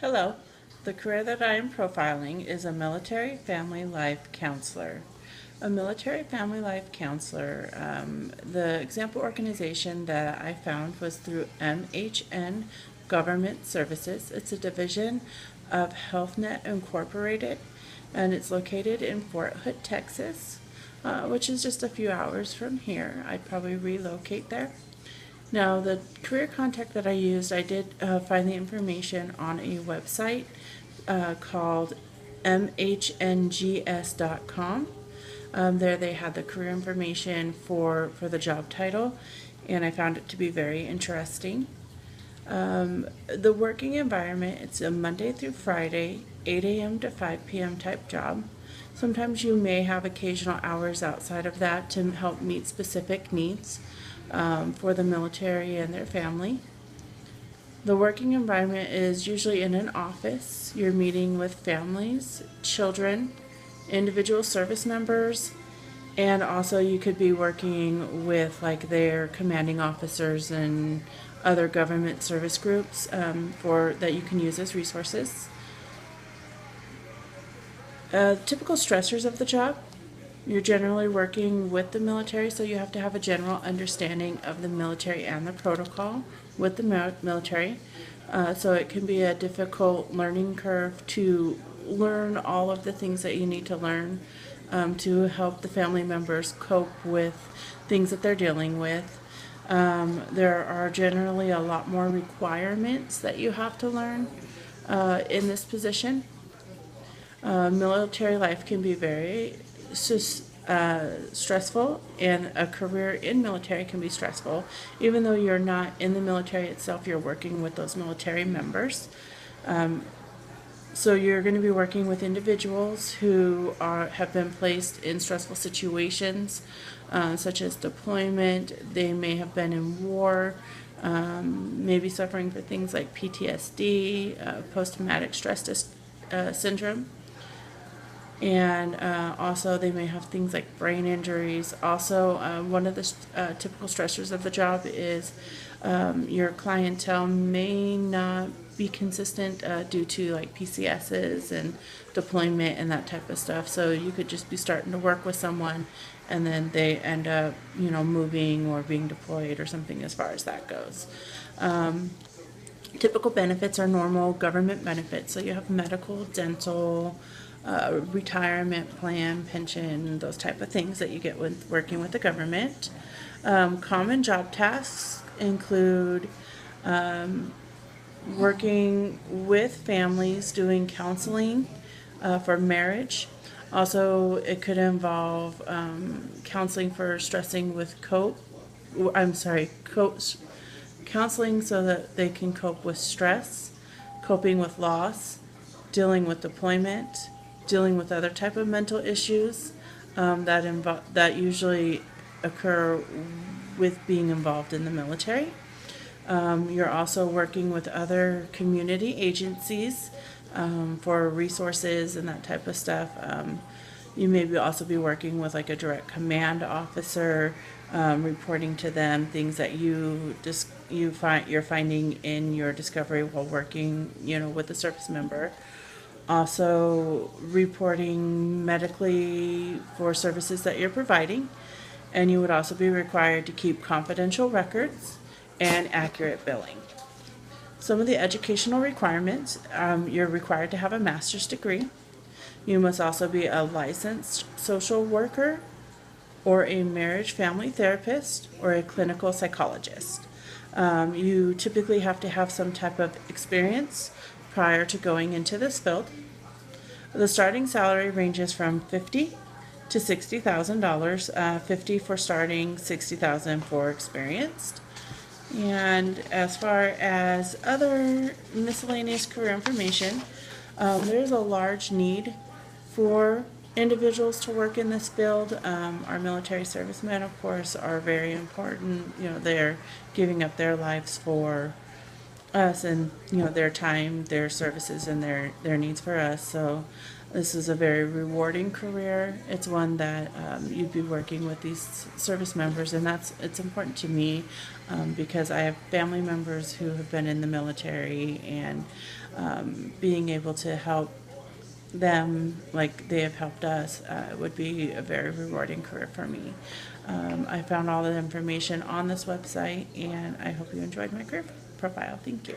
Hello. The career that I am profiling is a military family life counselor. A military family life counselor, the example organization that I found was through MHN Government Services. It's a division of HealthNet Incorporated, and it's located in Fort Hood, Texas, which is just a few hours from here. I'd probably relocate there. Now, the career contact that I used, I did find the information on a website called mhngs.com. There they had the career information for the job title, and I found it to be very interesting. The working environment, it's a Monday through Friday, 8 a.m. to 5 p.m. type job. Sometimes you may have occasional hours outside of that to help meet specific needs for the military and their family. The working environment is usually in an office. You're meeting with families, children, individual service members, and also you could be working with like their commanding officers and other government service groups for that you can use as resources. Typical stressors of the job. You're generally working with the military, so you have to have a general understanding of the military and the protocol with the military. So it can be a difficult learning curve to learn all of the things that you need to learn to help the family members cope with things that they're dealing with. There are generally a lot more requirements that you have to learn in this position. Military life can be very stressful, and a career in military can be stressful. Even though you're not in the military itself, you're working with those military members. So you're going to be working with individuals who have been placed in stressful situations, such as deployment. They may have been in war, maybe suffering for things like PTSD, post-traumatic stress syndrome. And also they may have things like brain injuries. Also, one of the typical stressors of the job is your clientele may not be consistent due to like PCSs and deployment and that type of stuff. So you could just be starting to work with someone and then they end up, moving or being deployed or something as far as that goes. Typical benefits are normal government benefits. So you have medical, dental, retirement plan, pension, those type of things that you get with working with the government. Common job tasks include working with families, doing counseling for marriage. Also, it could involve counseling for stressing with counseling so that they can cope with stress, coping with loss, dealing with deployment, dealing with other type of mental issues that usually occur with being involved in the military. You're also working with other community agencies for resources and that type of stuff. You may also be working with like a direct command officer, reporting to them things that you're finding in your discovery while working, with the service member. Also reporting medically for services that you're providing, and you would also be required to keep confidential records and accurate billing. Some of the educational requirements, you're required to have a master's degree. You must also be a licensed social worker or a marriage family therapist or a clinical psychologist. You typically have to have some type of experience prior to going into this field. The starting salary ranges from $50,000 to $60,000. $50,000 for starting, $60,000 for experienced. And as far as other miscellaneous career information, there's a large need for individuals to work in this field. Our military servicemen, of course, are very important. They're giving up their lives for us and their time, their services, and their needs for us. So This is a very rewarding career. It's one that you'd be working with these service members, and it's important to me because I have family members who have been in the military, and being able to help them like they have helped us would be a very rewarding career for me. I found all the information on this website, and I hope you enjoyed my career profile. Thank you.